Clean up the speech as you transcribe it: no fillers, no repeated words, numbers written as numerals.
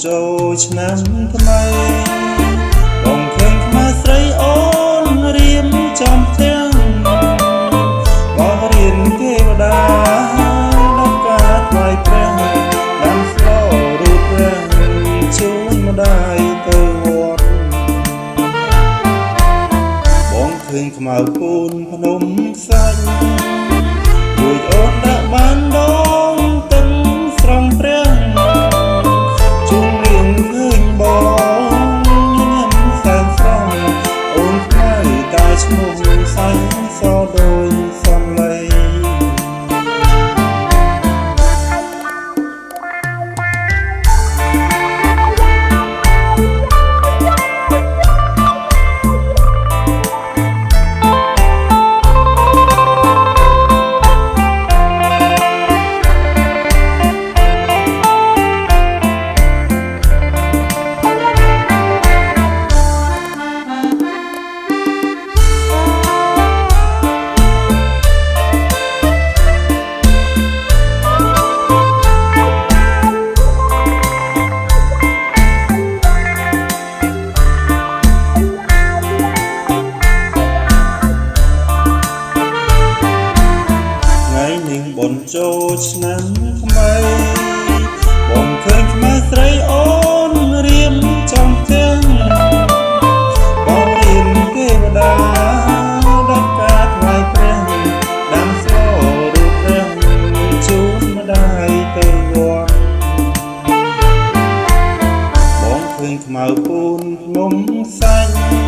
ចូលឆ្នាំថ្មីបងឃើញខ្មៅស្រីអូនរៀមចំផ្ទាំងបងរៀនទេវតាដល់ការថ្វាយព្រះដាំស្លរូបព្រះជូនម្ដាយទៅវត្តបងឃើញខ្មៅពូនភ្នំខ្សាច់ជួយអូនដាក់បានដងទឹកស្រង់ព្រះជុំរៀងឃើញបងញញឹមសែនស្រស់អូនខ្មៅតែឈ្មោះសាញ់សដូចសំឡេងបុណ្យចូលឆ្នាំថ្មីបងឃើញខ្មៅស្រីអូនរៀមចំផ្ទាំងបងរៀនទេវតាដល់ការថ្វាយព្រះដាំស្លរូបព្រះជូនម្ដាយទៅវត្តបងឃើញខ្មៅពូនភ្នំសាច់